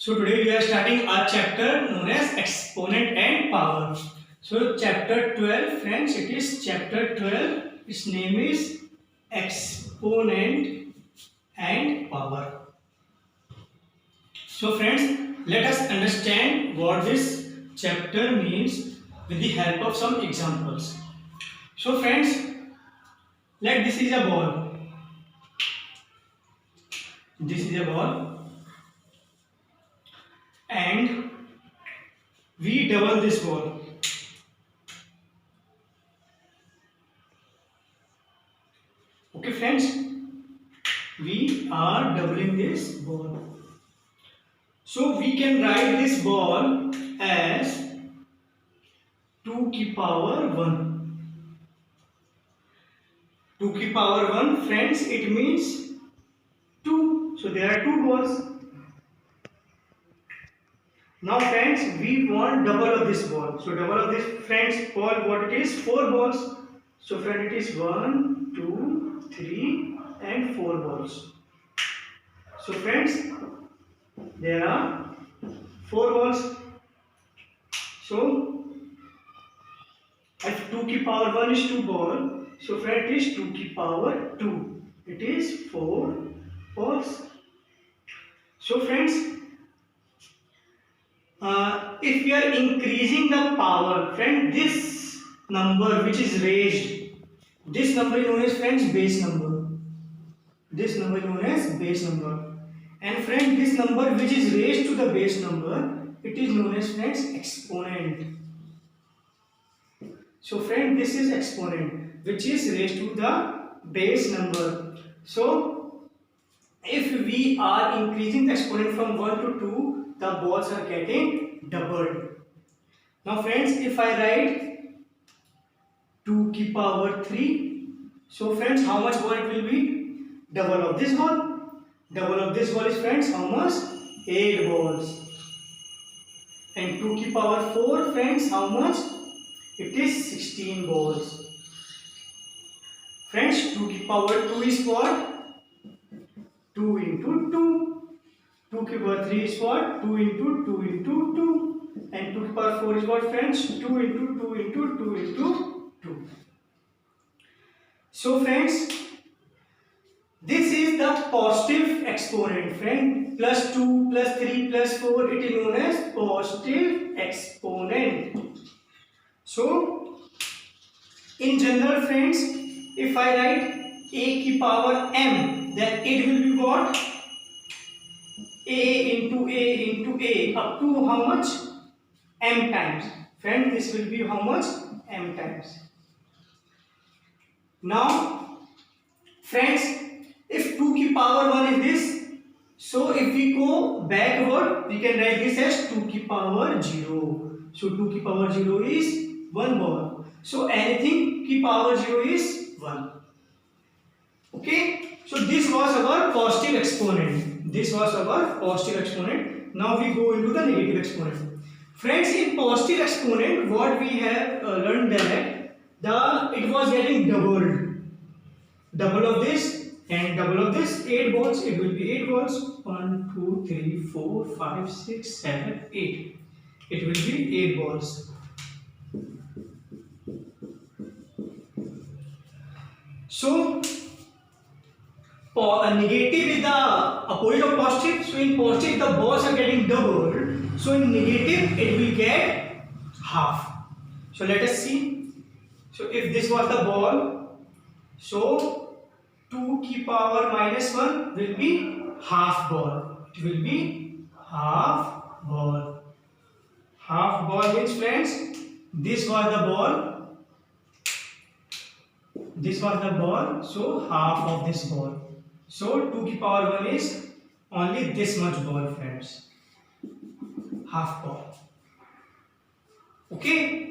So today we are starting our chapter known as exponent and power. So chapter 12, friends, it is chapter 12. Its name is exponent and power. So friends, let us understand what this chapter means with the help of some examples. So friends, like this is a ball. This is a ball and we double this ball. Okay friends, we are doubling this ball. So we can write this ball as 2 की power 1. 2 की power 1, friends, it means 2. So there are 2 balls. Now friends, we want double of this ball. So double of this, friends, ball, what it is? 4 balls. So friend, it is 1, 2, 3 and 4 balls. So friends, there are 4 balls. So if 2 की power 1 is 2 ball, so friend, it is 2 की power 2. It is 4 balls. So friends, if we are increasing the power, friend, this number which is raised, this number is known as, friends, base number. This number is known as base number. And friend, this number which is raised to the base number, it is known as, friends, exponent. So friend, this is exponent which is raised to the base number. So if we are increasing the exponent from 1 to 2, the balls are getting doubled. Now friends, if I write 2 की power 3, so friends, how much ball it will be? Double of this ball. Double of this ball is, friends, how much? 8 balls. And 2 की power 4, friends, how much? It is 16 balls. Friends, 2 की power 2 is what? 2 into 2. 2 की power 3 is what? 2 into 2 into 2. And 2 की power 4 is what, friends? 2 into 2 into 2 into 2. So friends, this is the positive exponent, friend. Plus 2, plus 3, plus 4, it is known as positive exponent. So, in general, friends, if I write a की power m, then it will be what? A into a into a up to how much? M times. Friend, this will be how much? M times. Now, friends, if 2 की power 1 is this, so if we go backward, we can write this as 2 की power 0. So 2 की power 0 is 1 ball. So anything की power 0 is 1. Okay. So this was our positive exponent. This was our positive exponent. Now we go into the negative exponent. Friends, in positive exponent, what we have learned that it was getting doubled. Double of this and double of this, 8 balls. It will be 8 balls. 1, 2, 3, 4, 5, 6, 7, 8. It will be 8 balls. So negative is the opposite of positive. So in positive, the balls are getting doubled. So in negative, it will get half. So let us see. So if this was the ball, so 2 की power minus 1 will be half ball. It will be half ball. Half ball means, friends, this was the ball. This was the ball. So half of this ball. So 2 की power 1 is only this much ball, friends. Half ball. Okay.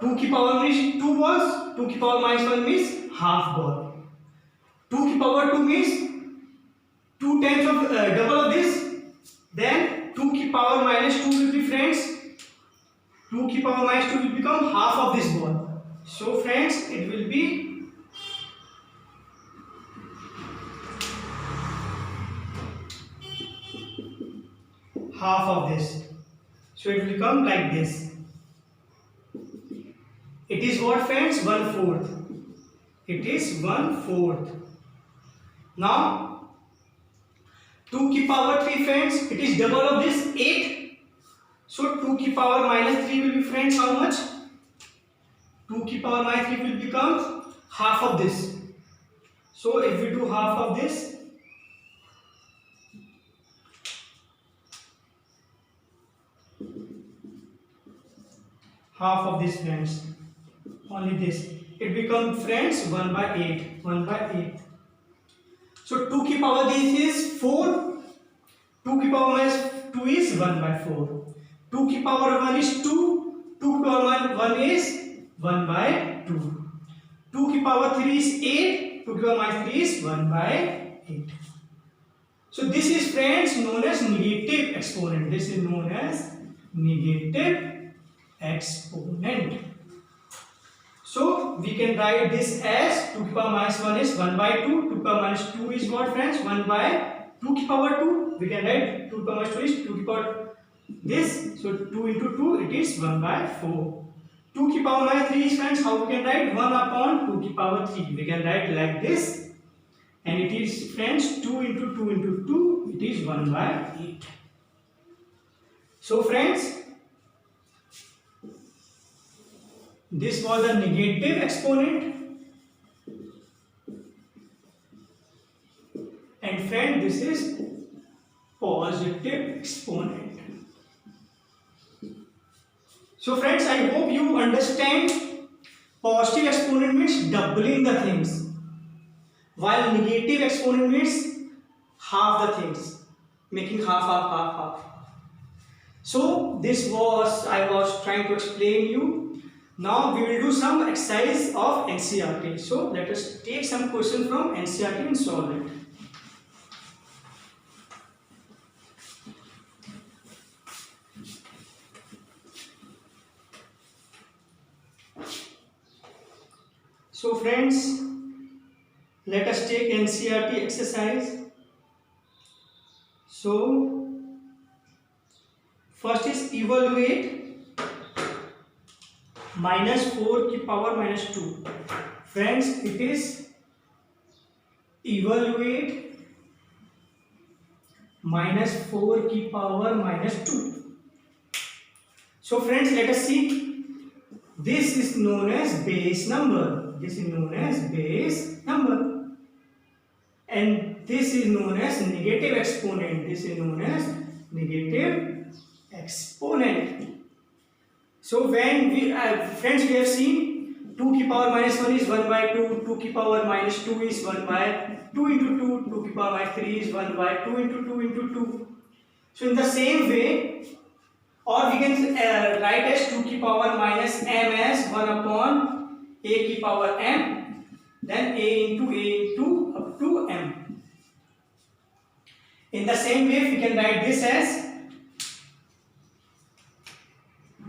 2 की power means 2 balls. 2 की power minus 1 means half ball. 2 की power 2 means 2 times of double of this. Then 2 की power minus 2 will be, friends, 2 की power minus 2 will become half of this ball. So friends, it will be half of this. So it will become like this. It is what friends? 1/4. It is 1/4. Now 2 की power 3 friends, it is double of this 8. So 2 की power minus 3 will be friends how much? 2 की power minus 3 will become half of this. So if we do half of this, friends, only this, it becomes friends 1/8. 1/8. So 2 की power this is 4. 2 की power minus 2 is 1/4. 2 की power 1 is 2. 2 की power 1 is 1/2. 2 की power 3 is 8. 2 की power minus 3 is 1/8. So this is friends known as negative exponent. This is known as negative exponent. So we can write this as 2 की power minus 1 is 1/2. 2 की power minus 2 is what friends? 1/2 की power 2. We can write 2 की power minus 2 is 2 की power this. So 2 into 2 it is 1/4. 2 की power minus 3 is friends, how we can write? 1 upon 2 की power 3. We can write like this. And it is friends 2 into 2 into 2. It is 1/8. So friends, this was the negative exponent, and friend this is positive exponent. So friends, I hope you understand positive exponent means doubling the things, while negative exponent means half the things, making half. So this was I was trying to explain you. Now we will do some exercise of NCERT. So let us take some question from NCERT and solve it. So friends, let us take NCERT exercise. So first is evaluate minus 4 की power minus 2. Friends, it is evaluate minus 4 की power minus 2. So friends, let us see. This is known as base number. This is known as base number. And this is known as negative exponent. This is known as negative exponent. So when we friends, we have seen 2 की power minus 1 is 1/2. 2 की power minus 2 is 1/2 into 2. 2 की power minus 3 is 1/2 into 2 into 2. So in the same way, or we can write as 2 की power minus m as 1 upon a की power m, then a into up to m. In the same way, we can write this as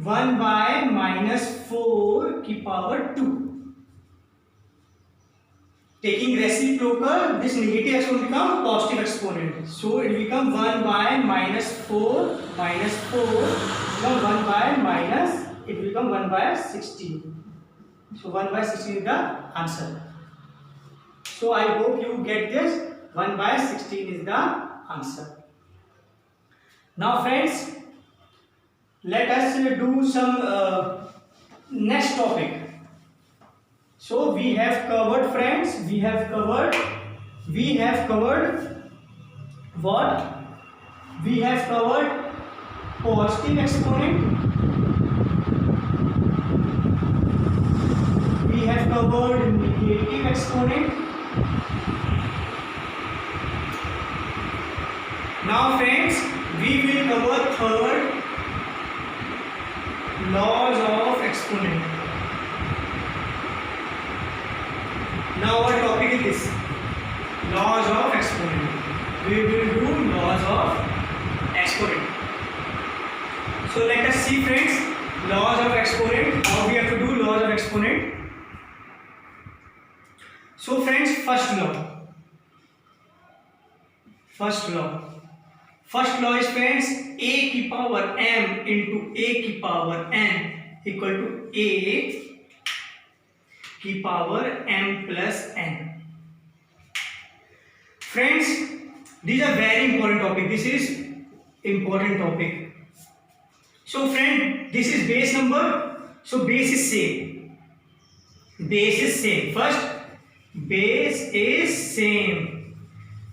1 by minus 4 की power 2. Taking reciprocal, this negative exponent become positive exponent. So it become 1 by minus 4 become 1 by minus, it will become 1 by 16. So 1 by 16 is the answer. So I hope you get this. 1 by 16 is the answer. Now friends, let us do some next topic. So we have covered friends, we have covered what? We have covered positive exponent, we have covered negative exponent. Now friends, we will cover third, laws of exponent. Now our topic is this, laws of exponent. We will do laws of exponent. So let us see friends, laws of exponent, how we have to do laws of exponent. So friends, first law is friends, a की power m into a की power n equal to a की power m plus n. Friends, these are very important topic. This is important topic. So friend, this is base number. So base is same. Base is same. First, base is same.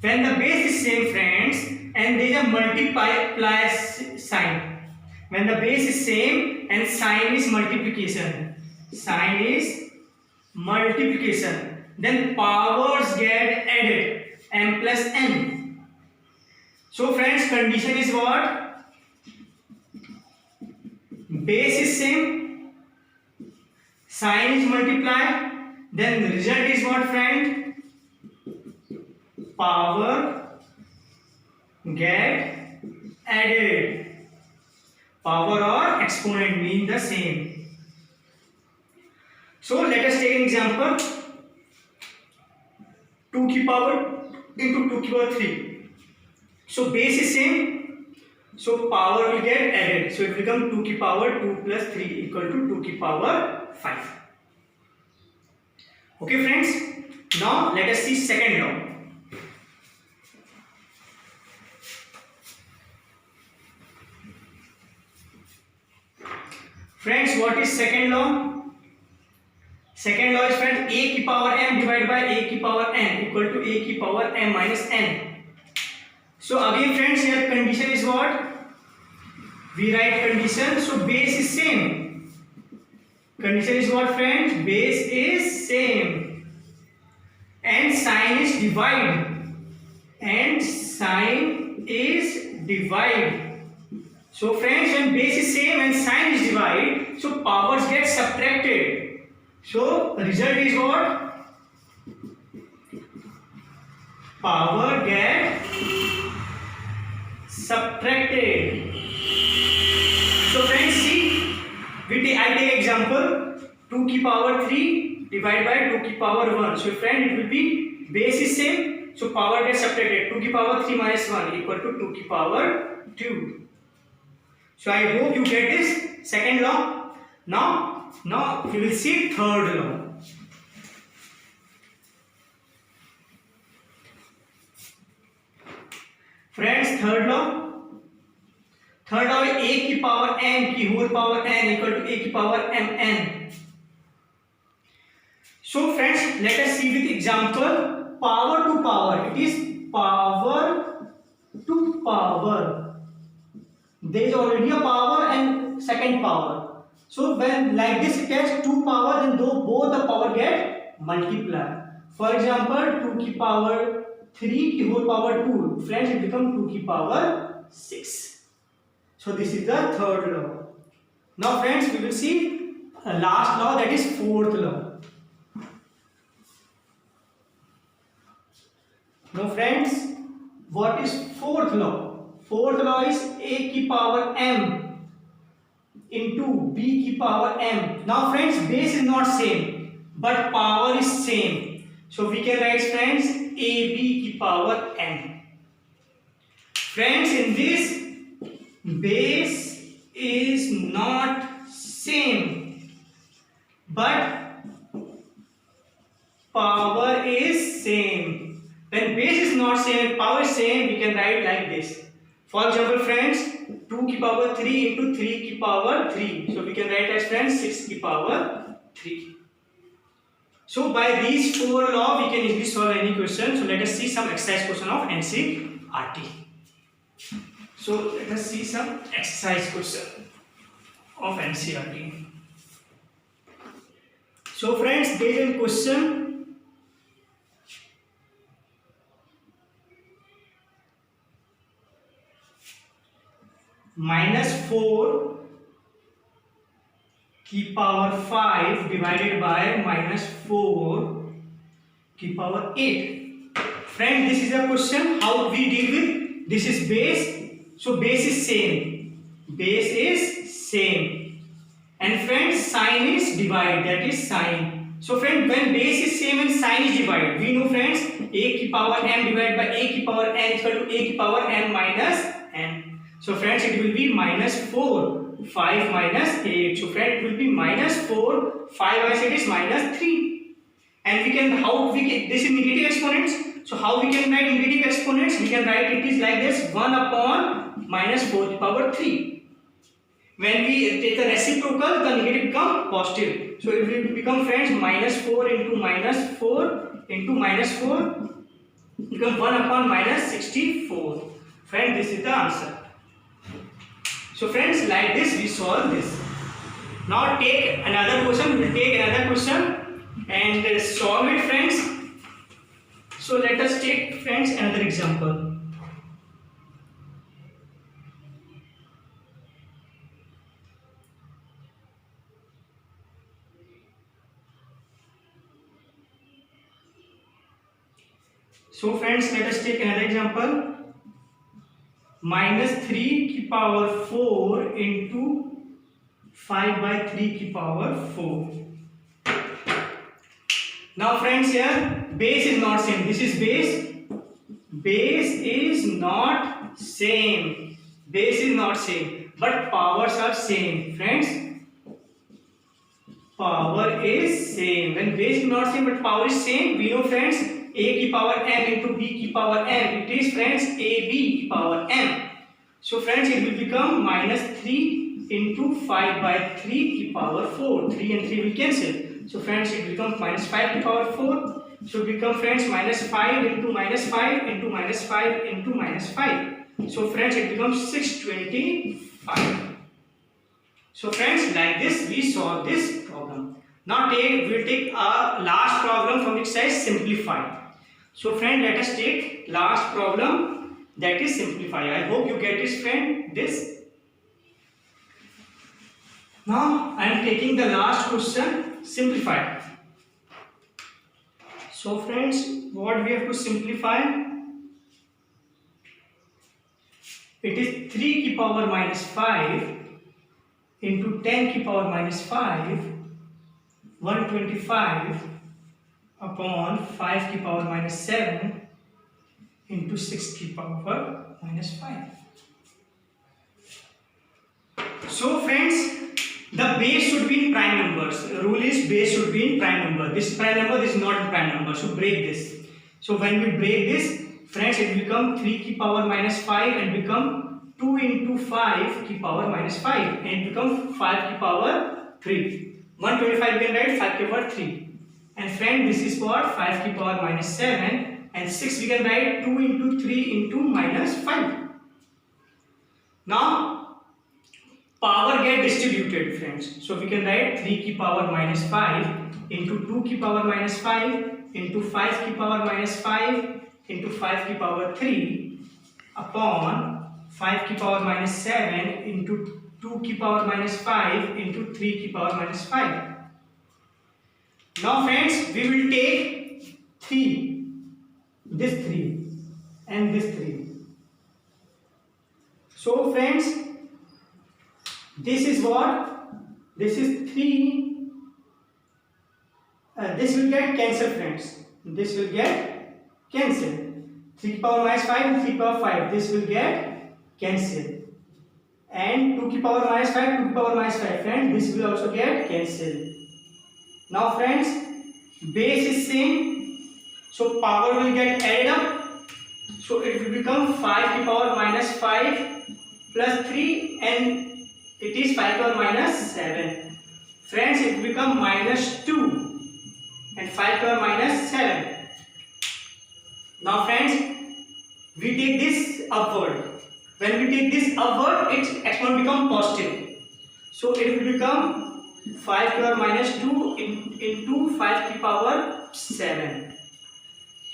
When the base is same, friends, and there is a multiply sign. When the base is same and sign is multiplication. Sign is multiplication. Then powers get added. M plus n. So friends, condition is what? Base is same, sign is multiplied, then the result is what, friend? Power get added. Power or exponent mean the same. So let us take an example. 2 की power into 2 की power 3. So base is same. So power will get added. So it will become 2 की power 2 plus 3 equal to 2 की power 5. Okay friends. Now let us see second law. Friends, what is second law? Second law is, friends, a की power m divided by a की power n equal to a की power m minus n. So again friends, here condition is what? We write condition. So base is same. Condition is what, friends? Base is same. And sign is divide. And sign is divide. So friends, when base is same and sign is divide, so powers get subtracted. So result is what? Power get subtracted. So friends, see, I take example 2 की power 3 divided by 2 की power 1. So friend, it will be base is same, so power gets subtracted. 2 की power 3 minus 1 equal to 2 की power 2. So I hope you get this second law. Now we will see third law. Friends, third law is a की power m की whole power n equal to a की power mn. So friends, let us see with example. Power to power, it is power to power. There is already a power and second power. So when like this it has two power, then both the power get multiplied. For example, 2 की power 3 की whole power 2. Friends, it become 2 की power 6. So this is the third law. Now friends, we will see the last law, that is fourth law. Now friends, what is fourth law? Fourth law is a की power m into b की power m. Now friends, base is not same, but power is same. So we can write, friends, ab की power m. Friends, in this, base is not same, but power is same. When base is not same and power is same, we can write like this. For example, friends, 2 की power 3 into 3 की power 3. So we can write as, friends, 6 की power 3. So by these four laws, we can easily solve any question. So let us see some exercise question of NCERT. So let us see some exercise question of NCERT. So friends, there is a question. -4 की power 5 divided by -4 की power 8. Friend, this is a question. How we deal with this? Is base. So base is same. Base is same. And friends, sign is divide. That is sign. So friend, when base is same and sign is divide, we know, friends, a की power m divided by a की power n is equal to a की power m minus n. So friends, it will be minus 4. 5 minus 8. So friend, it will be minus 4. 5 minus 8 is minus 3. And we can, how we get, this is negative exponents. So how we can write negative exponents? We can write it is like this, 1 upon minus 4 to the power 3. When we take the reciprocal, the negative become positive. So it will become, friends, minus 4 into minus 4 into minus 4 become 1 upon minus 64. Friend, this is the answer. So friends, like this we solve this. Now take another question. We will take another question and solve it, friends. So let us take, friends, another example. So friends, let us take another example. Minus 3 की power 4 into 5 by 3 की power 4. Now friends, here base is not same. This is base. Base is not same. Base is not same. But powers are same. Friends, power is same. When base is not same but power is same, we know, friends, a की power m into b की power m. It is, friends, ab की power m. So friends, it will become minus 3 into 5 by 3 की power 4. 3 and 3 will cancel. So friends, it becomes minus 5 की power 4. So it become, friends, minus 5 into minus 5 into minus 5 into minus 5. So friends, it becomes 625. So friends, like this we solve this problem. Now we will take our last problem from exercise simplify. So friend, let us take last problem, that is simplify. I hope you get this, friend, this. Now I am taking the last question, simplify. So friends, what we have to simplify? It is 3 की power minus 5 into 10 की power minus 5, 125 upon 5 की power minus 7 into 6 की power minus 5. So friends, the base should be in prime numbers. The rule is base should be in prime number. This is prime number, this is not prime number. So break this. So when we break this, friends, it will become 3 की power minus 5 and become 2 into 5 की power minus 5 and become 5 की power 3. 125 we can write 5 की power 3. And friend, this is for 5 की power minus 7 and 6 we can write 2 into 3 into minus 5. Now power get distributed, friends. So we can write 3 की power minus 5 into 2 की power minus 5 into 5 की power minus 5 into 5 की power 3 upon 5 की power minus 7 into 2 की power minus 5 into 3 की power minus 5. Now friends, we will take 3, this 3 and this 3. So friends, this is what? This is 3. This will get cancelled, friends. This will get cancelled. 3 की power minus 5 and 3 की power 5. This will get cancelled. And 2 की power minus 5, 2 की power minus 5. Friends, this will also get cancelled. Now friends, base is same. So power will get added up. So it will become 5 की power minus 5 plus 3 and it is 5 power minus 7. Friends, it will become minus 2 and 5 power minus 7. Now friends, we take this upward. When we take this upward, its exponent become positive. So it will become 5 power minus 2 into 5 की power 7.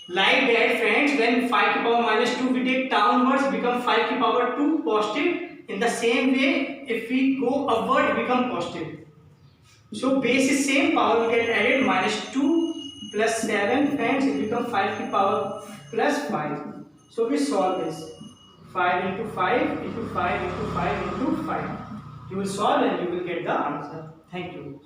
Like that, friends, when 5 की power minus 2 we take downwards, become 5 की power 2 positive. In the same way, if we go upward, it become positive. So base is same, power will get added, minus 2 plus 7, friends, it becomes 5 की power plus 5. So we solve this. 5 into 5 into 5 into 5 into 5. You will solve and you will get the answer. Thank you.